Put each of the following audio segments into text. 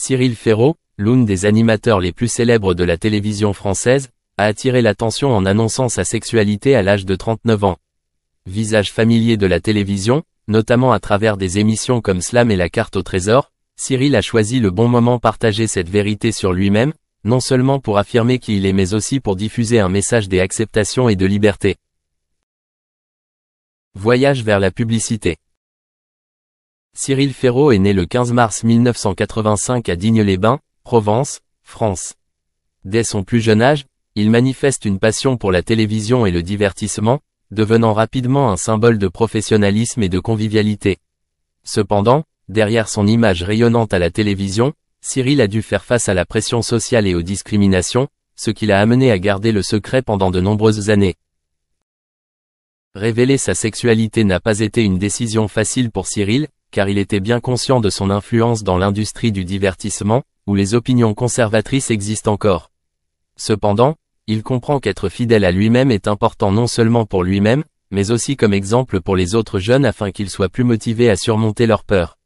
Cyril Ferraud, l'un des animateurs les plus célèbres de la télévision française, a attiré l'attention en annonçant sa sexualité à l'âge de 39 ans. Visage familier de la télévision, notamment à travers des émissions comme Slam et La Carte au Trésor, Cyril a choisi le bon moment partager cette vérité sur lui-même, non seulement pour affirmer qui il est mais aussi pour diffuser un message d'acceptation et de liberté. Voyage vers la publicité. Cyril Ferraud est né le 15 mars 1985 à Digne-les-Bains, Provence, France. Dès son plus jeune âge, il manifeste une passion pour la télévision et le divertissement, devenant rapidement un symbole de professionnalisme et de convivialité. Cependant, derrière son image rayonnante à la télévision, Cyril a dû faire face à la pression sociale et aux discriminations, ce qui l'a amené à garder le secret pendant de nombreuses années. Révéler sa sexualité n'a pas été une décision facile pour Cyril, car il était bien conscient de son influence dans l'industrie du divertissement, où les opinions conservatrices existent encore. Cependant, il comprend qu'être fidèle à lui-même est important non seulement pour lui-même, mais aussi comme exemple pour les autres jeunes afin qu'ils soient plus motivés à surmonter leurs peurs.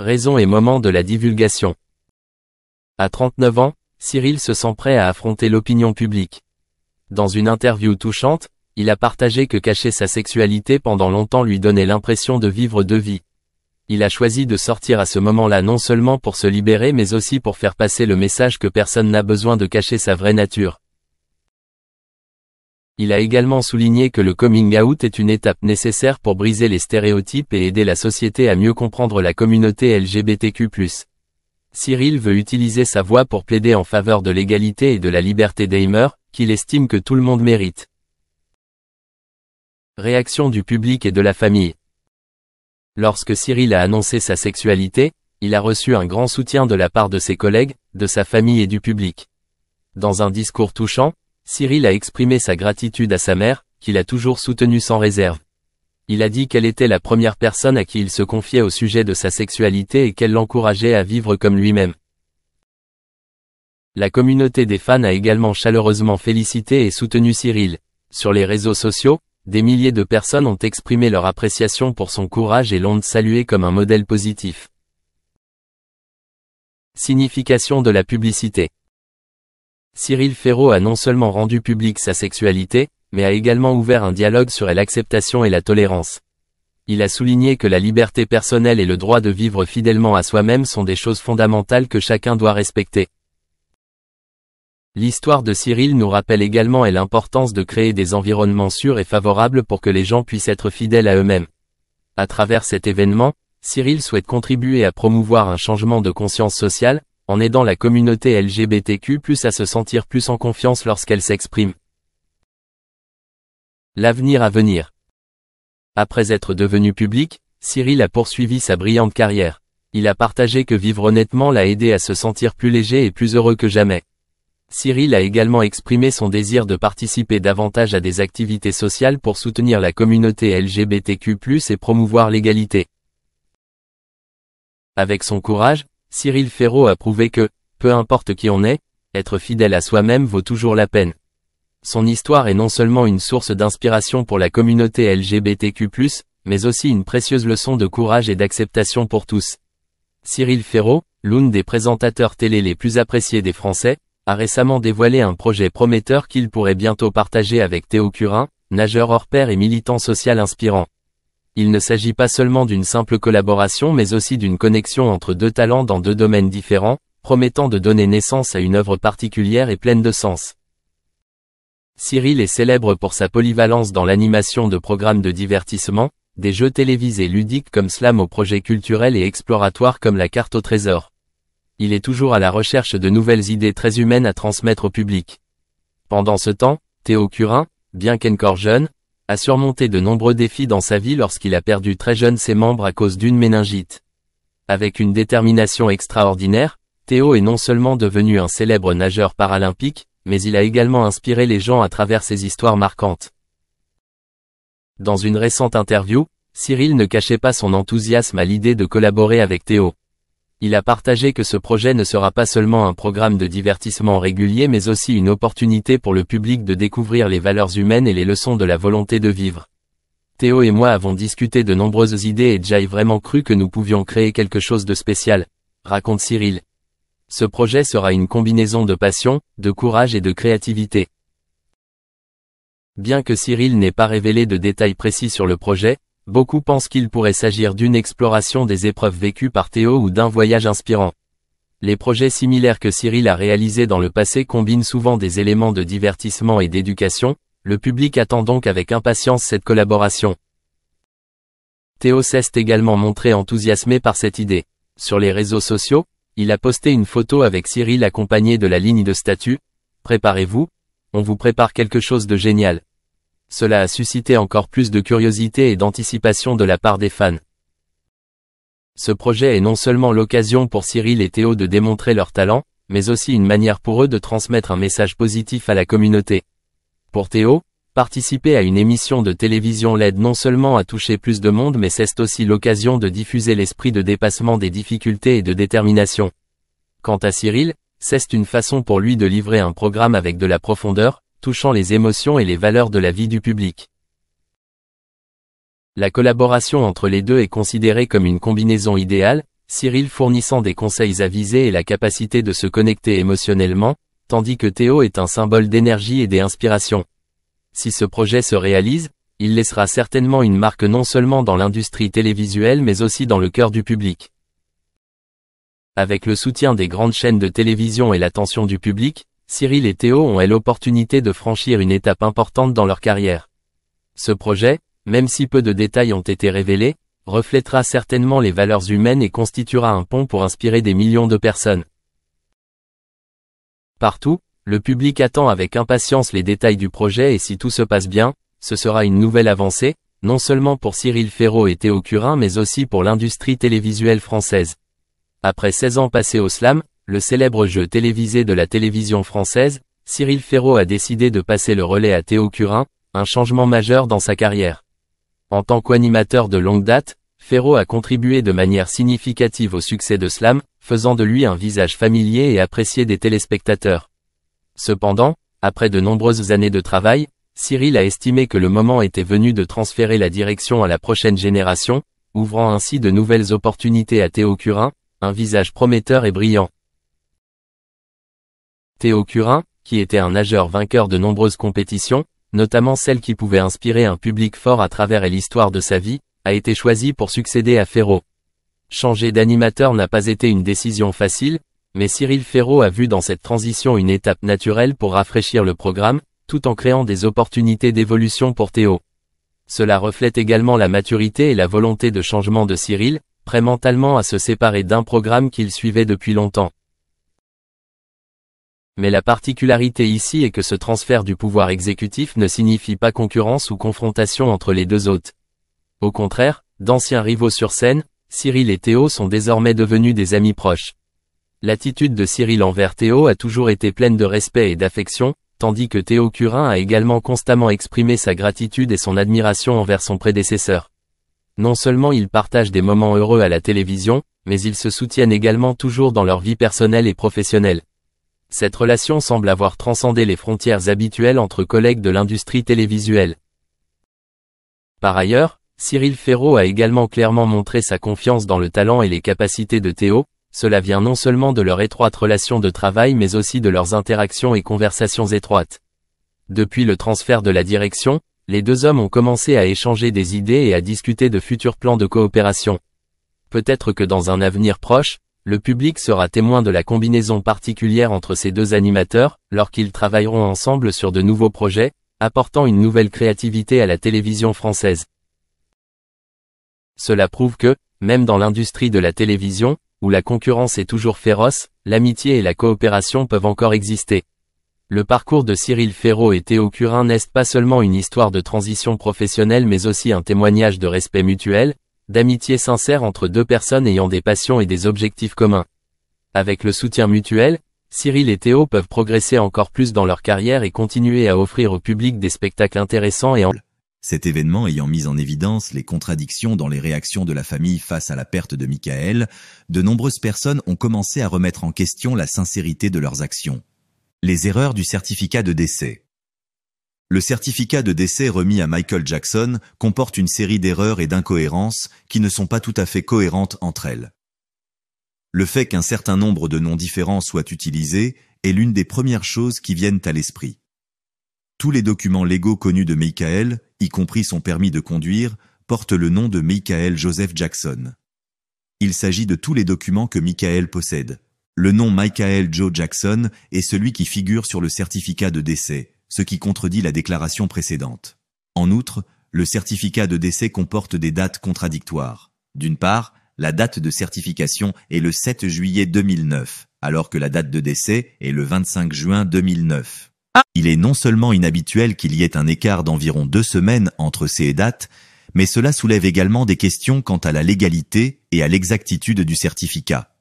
Raison et moment de la divulgation. À 39 ans, Cyril se sent prêt à affronter l'opinion publique. Dans une interview touchante, il a partagé que cacher sa sexualité pendant longtemps lui donnait l'impression de vivre deux vies. Il a choisi de sortir à ce moment-là non seulement pour se libérer mais aussi pour faire passer le message que personne n'a besoin de cacher sa vraie nature. Il a également souligné que le coming out est une étape nécessaire pour briser les stéréotypes et aider la société à mieux comprendre la communauté LGBTQ+. Cyril veut utiliser sa voix pour plaider en faveur de l'égalité et de la liberté d'Aimer, qu'il estime que tout le monde mérite. Réaction du public et de la famille. Lorsque Cyril a annoncé sa sexualité, il a reçu un grand soutien de la part de ses collègues, de sa famille et du public. Dans un discours touchant, Cyril a exprimé sa gratitude à sa mère, qu'il a toujours soutenue sans réserve. Il a dit qu'elle était la première personne à qui il se confiait au sujet de sa sexualité et qu'elle l'encourageait à vivre comme lui-même. La communauté des fans a également chaleureusement félicité et soutenu Cyril. Sur les réseaux sociaux, des milliers de personnes ont exprimé leur appréciation pour son courage et l'ont salué comme un modèle positif. Signification de la publicité. Cyril Ferraud a non seulement rendu publique sa sexualité, mais a également ouvert un dialogue sur l'acceptation et la tolérance. Il a souligné que la liberté personnelle et le droit de vivre fidèlement à soi-même sont des choses fondamentales que chacun doit respecter. L'histoire de Cyril nous rappelle également l'importance de créer des environnements sûrs et favorables pour que les gens puissent être fidèles à eux-mêmes. À travers cet événement, Cyril souhaite contribuer à promouvoir un changement de conscience sociale, en aidant la communauté LGBTQ+ à se sentir plus en confiance lorsqu'elle s'exprime. L'avenir à venir. Après être devenu public, Cyril a poursuivi sa brillante carrière. Il a partagé que vivre honnêtement l'a aidé à se sentir plus léger et plus heureux que jamais. Cyril a également exprimé son désir de participer davantage à des activités sociales pour soutenir la communauté LGBTQ+ et promouvoir l'égalité. Avec son courage, Cyril Ferraud a prouvé que, peu importe qui on est, être fidèle à soi-même vaut toujours la peine. Son histoire est non seulement une source d'inspiration pour la communauté LGBTQ+, mais aussi une précieuse leçon de courage et d'acceptation pour tous. Cyril Ferraud, l'un des présentateurs télé les plus appréciés des Français, a récemment dévoilé un projet prometteur qu'il pourrait bientôt partager avec Théo Curin, nageur hors pair et militant social inspirant. Il ne s'agit pas seulement d'une simple collaboration mais aussi d'une connexion entre deux talents dans deux domaines différents, promettant de donner naissance à une œuvre particulière et pleine de sens. Cyril est célèbre pour sa polyvalence dans l'animation de programmes de divertissement, des jeux télévisés ludiques comme Slam aux projets culturels et exploratoires comme La Carte au Trésor. Il est toujours à la recherche de nouvelles idées très humaines à transmettre au public. Pendant ce temps, Théo Curin, bien qu'encore jeune, a surmonté de nombreux défis dans sa vie lorsqu'il a perdu très jeune ses membres à cause d'une méningite. Avec une détermination extraordinaire, Théo est non seulement devenu un célèbre nageur paralympique, mais il a également inspiré les gens à travers ses histoires marquantes. Dans une récente interview, Cyril ne cachait pas son enthousiasme à l'idée de collaborer avec Théo. Il a partagé que ce projet ne sera pas seulement un programme de divertissement régulier mais aussi une opportunité pour le public de découvrir les valeurs humaines et les leçons de la volonté de vivre. Théo et moi avons discuté de nombreuses idées et Jai vraiment cru que nous pouvions créer quelque chose de spécial, raconte Cyril. Ce projet sera une combinaison de passion, de courage et de créativité. Bien que Cyril n'ait pas révélé de détails précis sur le projet, beaucoup pensent qu'il pourrait s'agir d'une exploration des épreuves vécues par Théo ou d'un voyage inspirant. Les projets similaires que Cyril a réalisés dans le passé combinent souvent des éléments de divertissement et d'éducation, le public attend donc avec impatience cette collaboration. Théo s'est également montré enthousiasmé par cette idée. Sur les réseaux sociaux, il a posté une photo avec Cyril accompagné de la ligne de statut « Préparez-vous, on vous prépare quelque chose de génial ». Cela a suscité encore plus de curiosité et d'anticipation de la part des fans. Ce projet est non seulement l'occasion pour Cyril et Théo de démontrer leur talent, mais aussi une manière pour eux de transmettre un message positif à la communauté. Pour Théo, participer à une émission de télévision l'aide non seulement à toucher plus de monde mais c'est aussi l'occasion de diffuser l'esprit de dépassement des difficultés et de détermination. Quant à Cyril, c'est une façon pour lui de livrer un programme avec de la profondeur, touchant les émotions et les valeurs de la vie du public. La collaboration entre les deux est considérée comme une combinaison idéale, Cyril fournissant des conseils avisés et la capacité de se connecter émotionnellement, tandis que Théo est un symbole d'énergie et d'inspiration. Si ce projet se réalise, il laissera certainement une marque non seulement dans l'industrie télévisuelle mais aussi dans le cœur du public. Avec le soutien des grandes chaînes de télévision et l'attention du public, Cyril et Théo ont l'opportunité de franchir une étape importante dans leur carrière. Ce projet, même si peu de détails ont été révélés, reflètera certainement les valeurs humaines et constituera un pont pour inspirer des millions de personnes. Partout, le public attend avec impatience les détails du projet et si tout se passe bien, ce sera une nouvelle avancée, non seulement pour Cyril Ferraud et Théo Curin mais aussi pour l'industrie télévisuelle française. Après 16 ans passés au Slam, le célèbre jeu télévisé de la télévision française, Cyril Ferraud a décidé de passer le relais à Théo Curin, un changement majeur dans sa carrière. En tant qu'animateur de longue date, Ferraud a contribué de manière significative au succès de Slam, faisant de lui un visage familier et apprécié des téléspectateurs. Cependant, après de nombreuses années de travail, Cyril a estimé que le moment était venu de transférer la direction à la prochaine génération, ouvrant ainsi de nouvelles opportunités à Théo Curin, un visage prometteur et brillant. Théo Curin, qui était un nageur vainqueur de nombreuses compétitions, notamment celles qui pouvaient inspirer un public fort à travers l'histoire de sa vie, a été choisi pour succéder à Ferraud. Changer d'animateur n'a pas été une décision facile, mais Cyril Ferraud a vu dans cette transition une étape naturelle pour rafraîchir le programme, tout en créant des opportunités d'évolution pour Théo. Cela reflète également la maturité et la volonté de changement de Cyril, prêt mentalement à se séparer d'un programme qu'il suivait depuis longtemps. Mais la particularité ici est que ce transfert du pouvoir exécutif ne signifie pas concurrence ou confrontation entre les deux hôtes. Au contraire, d'anciens rivaux sur scène, Cyril et Théo sont désormais devenus des amis proches. L'attitude de Cyril envers Théo a toujours été pleine de respect et d'affection, tandis que Théo Curin a également constamment exprimé sa gratitude et son admiration envers son prédécesseur. Non seulement ils partagent des moments heureux à la télévision, mais ils se soutiennent également toujours dans leur vie personnelle et professionnelle. Cette relation semble avoir transcendé les frontières habituelles entre collègues de l'industrie télévisuelle. Par ailleurs, Cyril Ferraud a également clairement montré sa confiance dans le talent et les capacités de Théo, cela vient non seulement de leur étroite relation de travail mais aussi de leurs interactions et conversations étroites. Depuis le transfert de la direction, les deux hommes ont commencé à échanger des idées et à discuter de futurs plans de coopération. Peut-être que dans un avenir proche, le public sera témoin de la combinaison particulière entre ces deux animateurs, lorsqu'ils travailleront ensemble sur de nouveaux projets, apportant une nouvelle créativité à la télévision française. Cela prouve que, même dans l'industrie de la télévision, où la concurrence est toujours féroce, l'amitié et la coopération peuvent encore exister. Le parcours de Cyril Ferraud et Théo Curin n'est pas seulement une histoire de transition professionnelle mais aussi un témoignage de respect mutuel, d'amitié sincère entre deux personnes ayant des passions et des objectifs communs. Avec le soutien mutuel, Cyril et Théo peuvent progresser encore plus dans leur carrière et continuer à offrir au public des spectacles intéressants et Cet événement ayant mis en évidence les contradictions dans les réactions de la famille face à la perte de Michael, de nombreuses personnes ont commencé à remettre en question la sincérité de leurs actions. Les erreurs du certificat de décès. Le certificat de décès remis à Michael Jackson comporte une série d'erreurs et d'incohérences qui ne sont pas tout à fait cohérentes entre elles. Le fait qu'un certain nombre de noms différents soient utilisés est l'une des premières choses qui viennent à l'esprit. Tous les documents légaux connus de Michael, y compris son permis de conduire, portent le nom de Michael Joseph Jackson. Il s'agit de tous les documents que Michael possède. Le nom Michael Joe Jackson est celui qui figure sur le certificat de décès, ce qui contredit la déclaration précédente. En outre, le certificat de décès comporte des dates contradictoires. D'une part, la date de certification est le 7 juillet 2009, alors que la date de décès est le 25 juin 2009. Il est non seulement inhabituel qu'il y ait un écart d'environ 2 semaines entre ces dates, mais cela soulève également des questions quant à la légalité et à l'exactitude du certificat.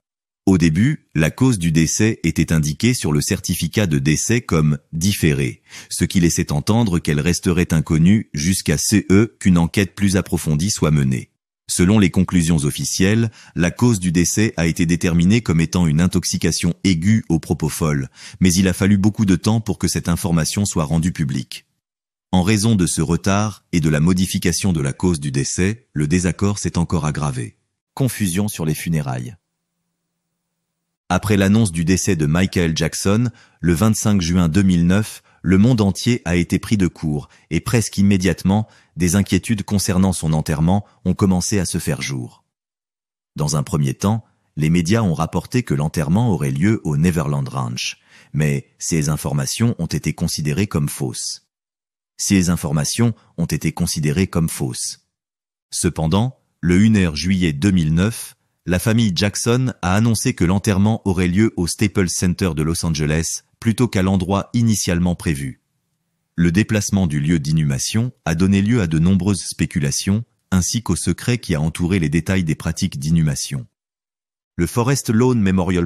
Au début, la cause du décès était indiquée sur le certificat de décès comme « différé », ce qui laissait entendre qu'elle resterait inconnue jusqu'à ce qu'une enquête plus approfondie soit menée. Selon les conclusions officielles, la cause du décès a été déterminée comme étant une intoxication aiguë au propofol, mais il a fallu beaucoup de temps pour que cette information soit rendue publique. En raison de ce retard et de la modification de la cause du décès, le désaccord s'est encore aggravé. Confusion sur les funérailles. Après l'annonce du décès de Michael Jackson, le 25 juin 2009, le monde entier a été pris de court et presque immédiatement, des inquiétudes concernant son enterrement ont commencé à se faire jour. Dans un premier temps, les médias ont rapporté que l'enterrement aurait lieu au Neverland Ranch, mais ces informations ont été considérées comme fausses. Cependant, le 1er juillet 2009, la famille Jackson a annoncé que l'enterrement aurait lieu au Staples Center de Los Angeles plutôt qu'à l'endroit initialement prévu. Le déplacement du lieu d'inhumation a donné lieu à de nombreuses spéculations, ainsi qu'au secret qui a entouré les détails des pratiques d'inhumation. Le Forest Lawn Memorial